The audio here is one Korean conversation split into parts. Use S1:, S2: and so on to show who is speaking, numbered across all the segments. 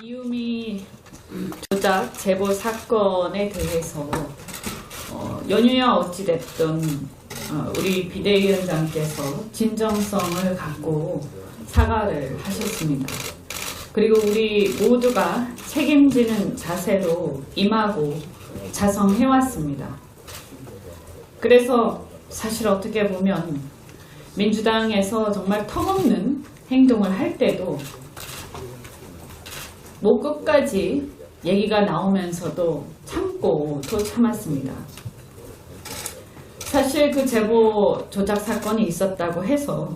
S1: 이유미 조작 제보 사건에 대해서 연유야 어찌됐든 우리 비대위원장께서 진정성을 갖고 사과를 하셨습니다. 그리고 우리 모두가 책임지는 자세로 임하고 자성해왔습니다. 그래서 사실 어떻게 보면 민주당에서 정말 턱없는 행동을 할 때도 목 끝까지 얘기가 나오면서도 참고 또 참았습니다. 사실 그 제보 조작 사건이 있었다고 해서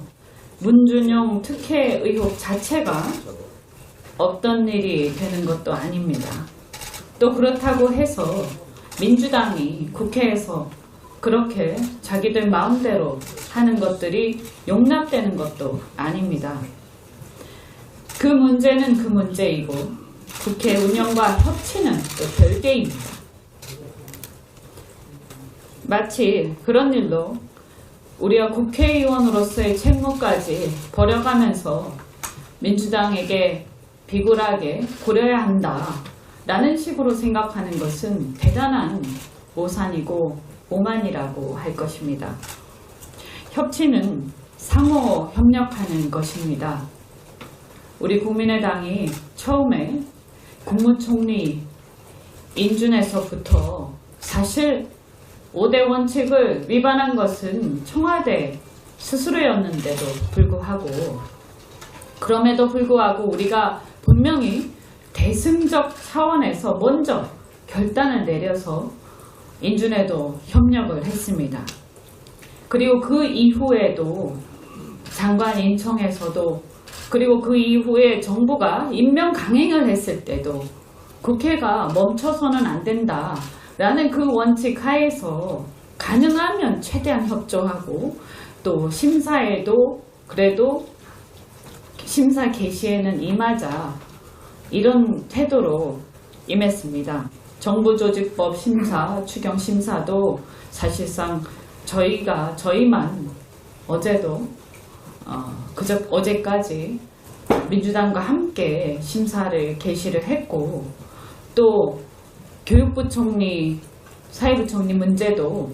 S1: 문준용 특혜 의혹 자체가 없던 일이 되는 것도 아닙니다. 또 그렇다고 해서 민주당이 국회에서 그렇게 자기들 마음대로 하는 것들이 용납되는 것도 아닙니다. 그 문제는 그 문제이고 국회 운영과 협치는 또 별개입니다. 마치 그런 일로 우리가 국회의원으로서의 책무까지 버려가면서 민주당에게 비굴하게 고려해야 한다라는 식으로 생각하는 것은 대단한 오산이고 오만이라고 할 것입니다. 협치는 상호 협력하는 것입니다. 우리 국민의당이 처음에 국무총리 인준에서부터 사실 5대 원칙을 위반한 것은 청와대 스스로였는데도 불구하고 그럼에도 불구하고 우리가 분명히 대승적 차원에서 먼저 결단을 내려서 인준에도 협력을 했습니다. 그리고 그 이후에도 장관 인청에서도 그리고 그 이후에 정부가 임명 강행을 했을 때도 국회가 멈춰서는 안 된다라는 그 원칙 하에서 가능하면 최대한 협조하고 또 심사에도 그래도 심사 개시에는 임하자 이런 태도로 임했습니다. 정부조직법 심사, 추경 심사도 사실상 저희만 어제도 어제까지 민주당과 함께 심사를 개시를 했고 또 교육부총리, 사회부총리 문제도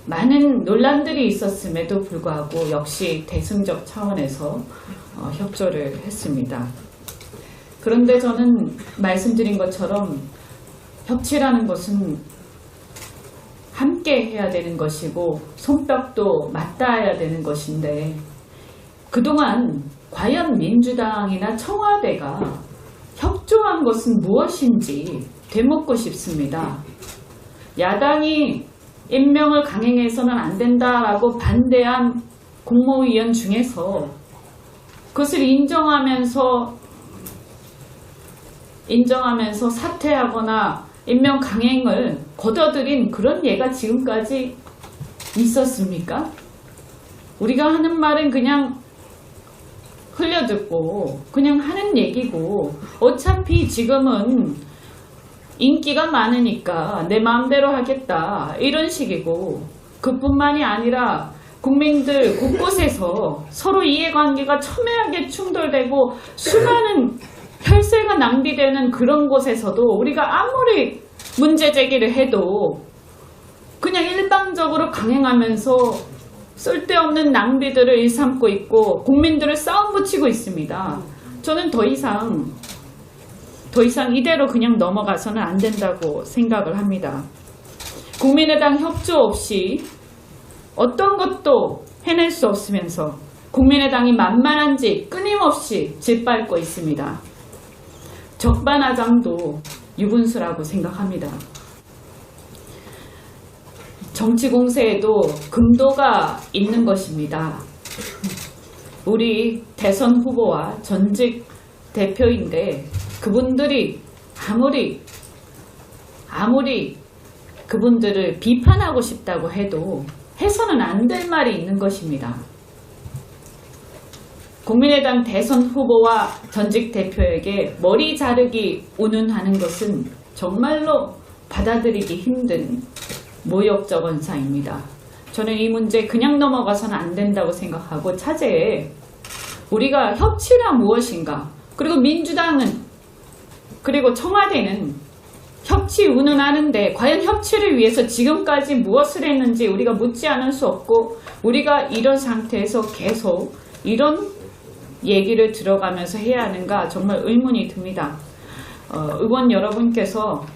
S1: 많은 논란들이 있었음에도 불구하고 역시 대승적 차원에서 협조를 했습니다. 그런데 저는 말씀드린 것처럼 협치라는 것은 함께 해야 되는 것이고 손뼉도 맞닿아야 되는 것인데 그동안 과연 민주당이나 청와대가 협조한 것은 무엇인지 되묻고 싶습니다. 야당이 임명을 강행해서는 안 된다라고 반대한 국무위원 중에서 그것을 인정하면서 사퇴하거나 임명 강행을 거둬들인 그런 예가 지금까지 있었습니까? 우리가 하는 말은 그냥 흘려듣고 그냥 하는 얘기고 어차피 지금은 인기가 많으니까 내 마음대로 하겠다 이런 식이고 그뿐만이 아니라 국민들 곳곳에서 서로 이해관계가 첨예하게 충돌되고 수많은 혈세가 낭비되는 그런 곳에서도 우리가 아무리 문제 제기를 해도 그냥 일방적으로 강행하면서 쓸데없는 낭비들을 일삼고 있고 국민들을 싸움 붙이고 있습니다. 저는 더 이상 이대로 그냥 넘어가서는 안 된다고 생각을 합니다. 국민의당 협조 없이 어떤 것도 해낼 수 없으면서 국민의당이 만만한지 끊임없이 짓밟고 있습니다. 적반하장도 유분수라고 생각합니다. 정치 공세에도 금도가 있는 것입니다. 우리 대선 후보와 전직 대표인데 그분들이 아무리 그분들을 비판하고 싶다고 해도 해서는 안 될 말이 있는 것입니다. 국민의당 대선 후보와 전직 대표에게 머리 자르기 운운하는 것은 정말로 받아들이기 힘든 모욕적 언사입니다. 저는 이 문제 그냥 넘어가서는 안 된다고 생각하고 차제에 우리가 협치란 무엇인가 그리고 민주당은 그리고 청와대는 협치 운운하는데 과연 협치를 위해서 지금까지 무엇을 했는지 우리가 묻지 않을 수 없고, 우리가 이런 상태에서 계속 이런 얘기를 들어가면서 해야 하는가 정말 의문이 듭니다. 의원 여러분께서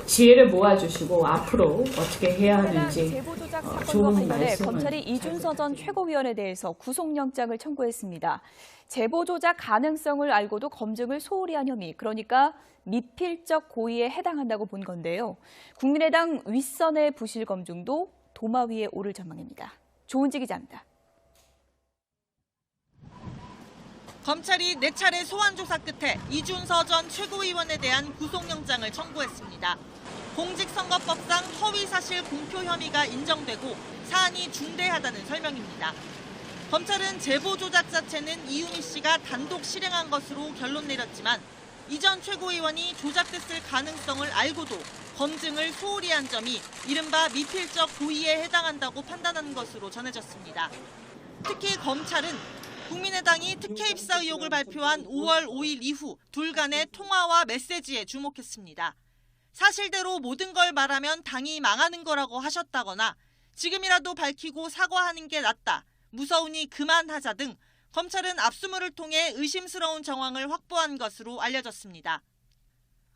S1: 지혜를 모아주시고 앞으로 어떻게 해야 하는지
S2: 제보조작 사건과
S1: 좋은
S2: 관련해
S1: 말씀을
S2: 검찰이 이준서 전 최고위원에 대해서 구속영장을 청구했습니다. 제보조작 가능성을 알고도 검증을 소홀히 한 혐의, 그러니까 미필적 고의에 해당한다고 본 건데요. 국민의당 윗선의 부실 검증도 도마 위에 오를 전망입니다. 조은지 기자입니다.
S3: 검찰이 4차례 소환조사 끝에 이준서 전 최고위원에 대한 구속영장을 청구했습니다. 공직선거법상 허위사실 공표 혐의가 인정되고 사안이 중대하다는 설명입니다. 검찰은 제보 조작 자체는 이유미 씨가 단독 실행한 것으로 결론 내렸지만 이 전 최고위원이 조작됐을 가능성을 알고도 검증을 소홀히 한 점이 이른바 미필적 고의에 해당한다고 판단한 것으로 전해졌습니다. 특히 검찰은 국민의당이 특혜 입사 의혹을 발표한 5월 5일 이후 둘 간의 통화와 메시지에 주목했습니다. 사실대로 모든 걸 말하면 당이 망하는 거라고 하셨다거나 지금이라도 밝히고 사과하는 게 낫다, 무서우니 그만하자 등 검찰은 압수물을 통해 의심스러운 정황을 확보한 것으로 알려졌습니다.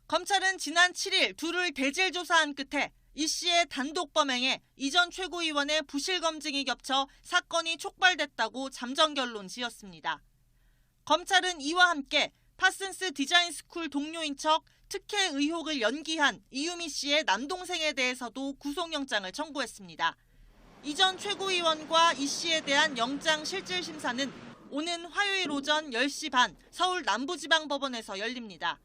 S3: 검찰은 지난 7일 둘을 대질 조사한 끝에 이 씨의 단독 범행에 이 전 최고위원의 부실 검증이 겹쳐 사건이 촉발됐다고 잠정 결론 지었습니다. 검찰은 이와 함께 파슨스 디자인 스쿨 동료인 척 특혜 의혹을 연기한 이유미 씨의 남동생에 대해서도 구속영장을 청구했습니다. 이 전 최고위원과 이 씨에 대한 영장 실질 심사는 오는 화요일 오전 10시 반 서울 남부지방법원에서 열립니다.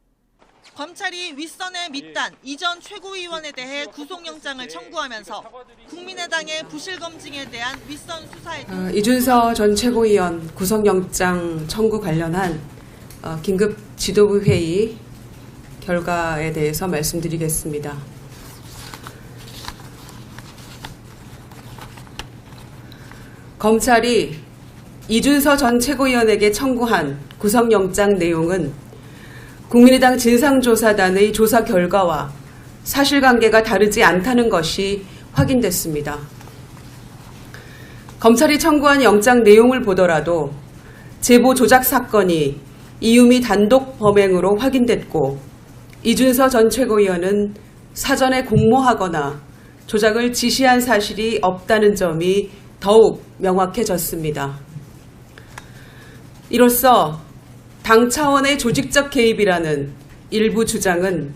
S3: 검찰이 윗선의 밑단 이 전 최고위원에 대해 구속영장을 청구하면서 국민의당의 부실 검증에 대한 윗선 수사에
S4: 이준서 전 최고위원 구속영장 청구 관련한 긴급 지도부 회의 결과에 대해서 말씀드리겠습니다. 검찰이 이준서 전 최고위원에게 청구한 구속영장 내용은 국민의당 진상조사단의 조사 결과와 사실관계가 다르지 않다는 것이 확인됐습니다. 검찰이 청구한 영장 내용을 보더라도 제보 조작 사건이 이유미 단독 범행으로 확인됐고 이준서 전 최고위원은 사전에 공모하거나 조작을 지시한 사실이 없다는 점이 더욱 명확해졌습니다. 이로써 당 차원의 조직적 개입이라는 일부 주장은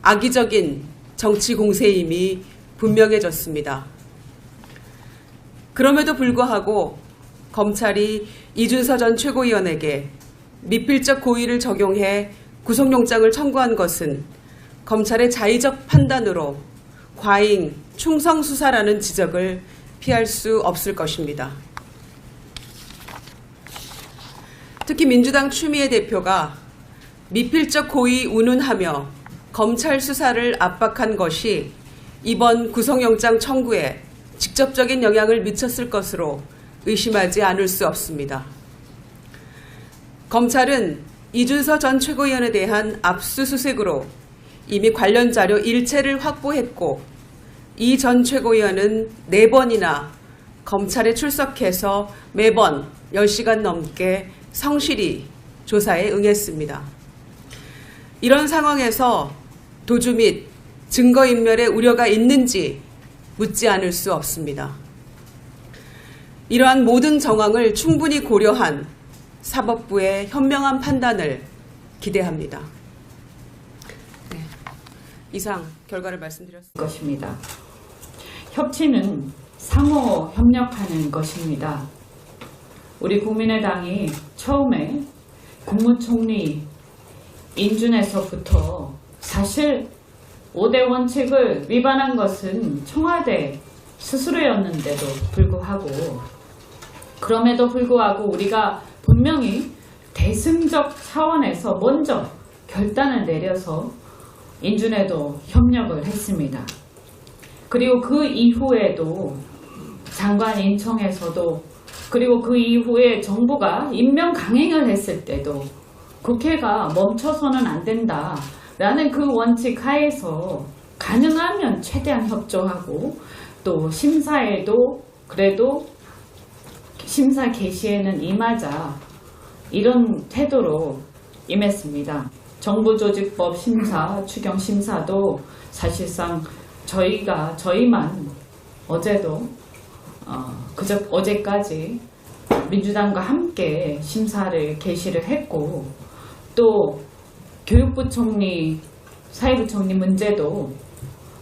S4: 악의적인 정치 공세임이 분명해졌습니다. 그럼에도 불구하고 검찰이 이준서 전 최고위원에게 미필적 고의를 적용해 구속영장을 청구한 것은 검찰의 자의적 판단으로 과잉 충성수사라는 지적을 피할 수 없을 것입니다. 특히 민주당 추미애 대표가 미필적 고의 운운하며 검찰 수사를 압박한 것이 이번 구속영장 청구에 직접적인 영향을 미쳤을 것으로 의심하지 않을 수 없습니다. 검찰은 이준서 전 최고위원에 대한 압수수색으로 이미 관련 자료 일체를 확보했고 이 전 최고위원은 4번이나 검찰에 출석해서 매번 10시간 넘게 성실히 조사에 응했습니다. 이런 상황에서 도주 및 증거인멸의 우려가 있는지 묻지 않을 수 없습니다. 이러한 모든 정황을 충분히 고려한 사법부의 현명한 판단을 기대합니다. 네, 이상 결과를 말씀드렸습니다.
S1: 것입니다. 협치는 상호 협력하는 것입니다. 우리 국민의당이 처음에 국무총리 인준에서부터 사실 5대 원칙을 위반한 것은 청와대 스스로였는데도 불구하고, 그럼에도 불구하고 우리가 분명히 대승적 차원에서 먼저 결단을 내려서 인준에도 협력을 했습니다. 그리고 그 이후에도 장관 인청에서도, 그리고 그 이후에 정부가 임명 강행을 했을 때도 국회가 멈춰서는 안 된다라는 그 원칙 하에서 가능하면 최대한 협조하고 또 심사에도 그래도 심사 개시에는 임하자 이런 태도로 임했습니다. 정부조직법 심사, 추경 심사도 사실상 저희만 어제도 어제까지 민주당과 함께 심사를 개시를 했고 또 교육부총리, 사회부총리 문제도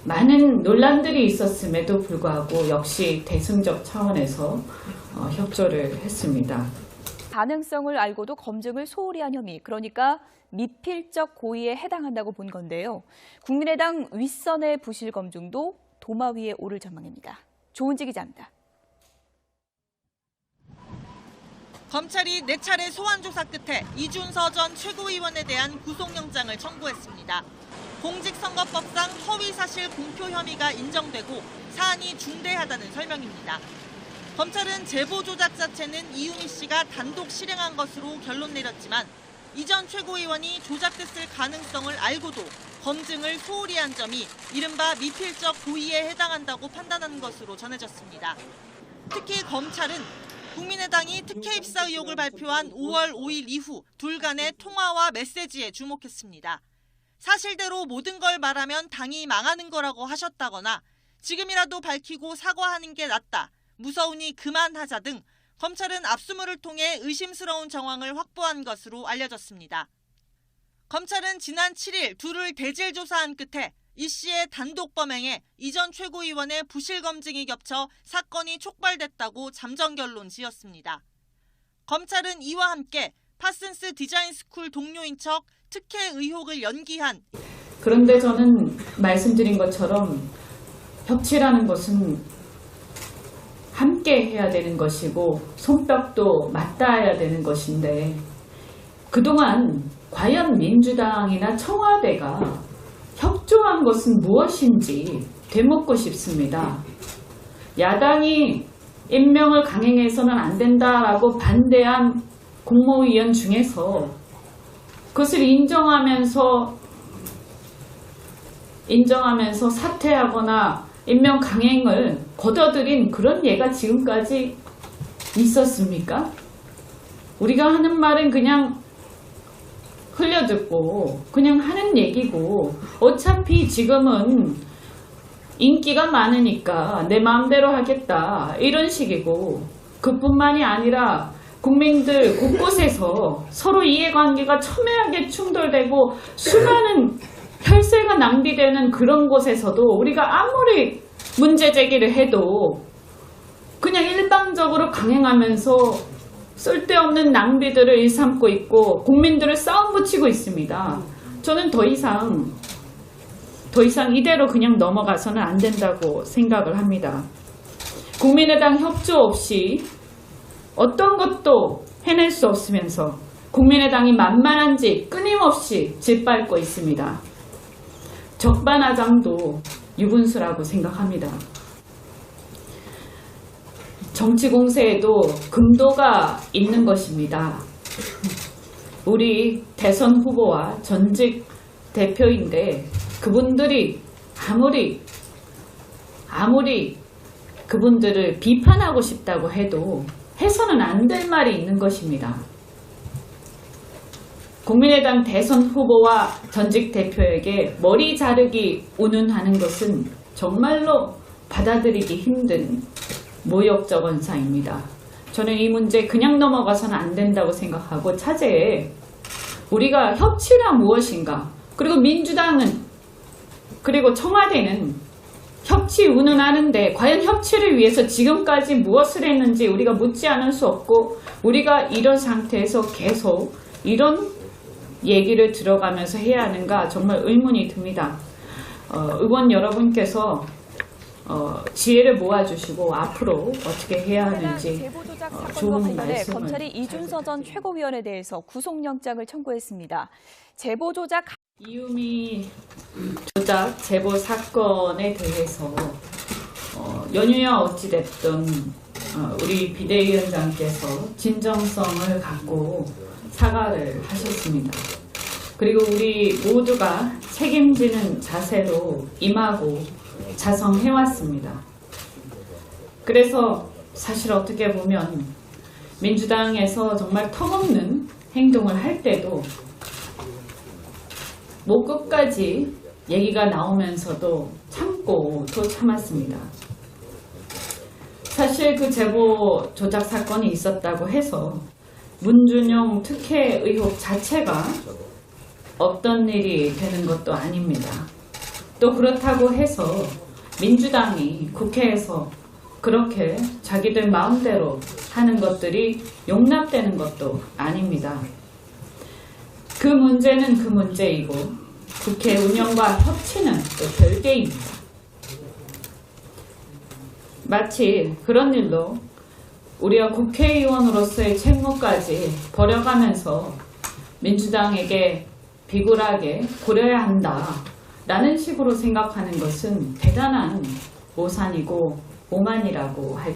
S1: 많은 논란들이 있었음에도 불구하고 역시 대승적 차원에서 협조를 했습니다.
S2: 가능성을 알고도 검증을 소홀히 한 혐의, 그러니까 미필적 고의에 해당한다고 본 건데요. 국민의당 윗선의 부실 검증도 도마 위에 오를 전망입니다. 조은지 기자입니다.
S3: 검찰이 4차례 소환 조사 끝에 이준서 전 최고위원에 대한 구속영장을 청구했습니다. 공직선거법상 허위사실 공표 혐의가 인정되고 사안이 중대하다는 설명입니다. 검찰은 제보 조작 자체는 이유미 씨가 단독 실행한 것으로 결론 내렸지만 이 전 최고위원이 조작됐을 가능성을 알고도 검증을 소홀히 한 점이 이른바 미필적 고의에 해당한다고 판단한 것으로 전해졌습니다. 특히 검찰은 국민의당이 특혜 입사 의혹을 발표한 5월 5일 이후 둘 간의 통화와 메시지에 주목했습니다. 사실대로 모든 걸 말하면 당이 망하는 거라고 하셨다거나 지금이라도 밝히고 사과하는 게 낫다, 무서우니 그만하자 등 검찰은 압수물을 통해 의심스러운 정황을 확보한 것으로 알려졌습니다. 검찰은 지난 7일 둘을 대질 조사한 끝에 이 씨의 단독 범행에 이 전 최고위원의 부실 검증이 겹쳐 사건이 촉발됐다고 잠정 결론 지었습니다. 검찰은 이와 함께 파슨스 디자인 스쿨 동료인 척 특혜 의혹을 연기한
S1: 그런데 저는 말씀드린 것처럼 협치라는 것은 함께 해야 되는 것이고 손뼉도 맞닿아야 되는 것인데 그동안 과연 민주당이나 청와대가 협조한 것은 무엇인지 되묻고 싶습니다. 야당이 임명을 강행해서는 안 된다라고 반대한 국무위원 중에서 그것을 인정하면서 사퇴하거나 임명 강행을 거둬들인 그런 예가 지금까지 있었습니까? 우리가 하는 말은 그냥 흘려듣고 그냥 하는 얘기고 어차피 지금은 인기가 많으니까 내 마음대로 하겠다 이런 식이고 그뿐만이 아니라 국민들 곳곳에서 서로 이해관계가 첨예하게 충돌되고 수많은 혈세가 낭비되는 그런 곳에서도 우리가 아무리 문제 제기를 해도 그냥 일방적으로 강행하면서 쓸데없는 낭비들을 일삼고 있고 국민들을 싸움 붙이고 있습니다. 저는 더 이상 이대로 그냥 넘어가서는 안 된다고 생각을 합니다. 국민의당 협조 없이 어떤 것도 해낼 수 없으면서 국민의당이 만만한지 끊임없이 짓밟고 있습니다. 적반하장도 유분수라고 생각합니다. 정치 공세에도 금도가 있는 것입니다. 우리 대선 후보와 전직 대표인데 그분들이 아무리 그분들을 비판하고 싶다고 해도 해서는 안 될 말이 있는 것입니다. 국민의당 대선 후보와 전직 대표에게 머리 자르기 운운하는 것은 정말로 받아들이기 힘든 모욕적 언사입니다. 저는 이 문제 그냥 넘어가서는 안 된다고 생각하고 차제에 우리가 협치가 무엇인가, 그리고 민주당은 그리고 청와대는 협치 운운하는데 과연 협치를 위해서 지금까지 무엇을 했는지 우리가 묻지 않을 수 없고 우리가 이런 상태에서 계속 이런 얘기를 들어가면서 해야 하는가 정말 의문이 듭니다. 의원 여러분께서 지혜를 모아주시고 앞으로 어떻게 해야 하는지
S2: 제보 조작 사건과
S1: 좋은
S2: 관련해
S1: 말씀을
S2: 검찰이 이준서 전 최고위원에 대해서 구속영장을 청구했습니다. 제보 조작
S1: 이유미 조작 제보 사건에 대해서 연유야 어찌됐든 우리 비대위원장께서 진정성을 갖고 사과를 하셨습니다. 그리고 우리 모두가 책임지는 자세로 임하고 자성해왔습니다. 그래서 사실 어떻게 보면 민주당에서 정말 턱없는 행동을 할 때도 목 끝까지 얘기가 나오면서도 참고 또 참았습니다. 사실 그 제보 조작 사건이 있었다고 해서 문준용 특혜 의혹 자체가 없던 일이 되는 것도 아닙니다. 또 그렇다고 해서 민주당이 국회에서 그렇게 자기들 마음대로 하는 것들이 용납되는 것도 아닙니다. 그 문제는 그 문제이고 국회 운영과 협치는 또 별개입니다. 마치 그런 일로 우리가 국회의원으로서의 책무까지 버려가면서 민주당에게 비굴하게 고려해야 한다라는 식으로 생각하는 것은 대단한 오산이고 오만이라고 할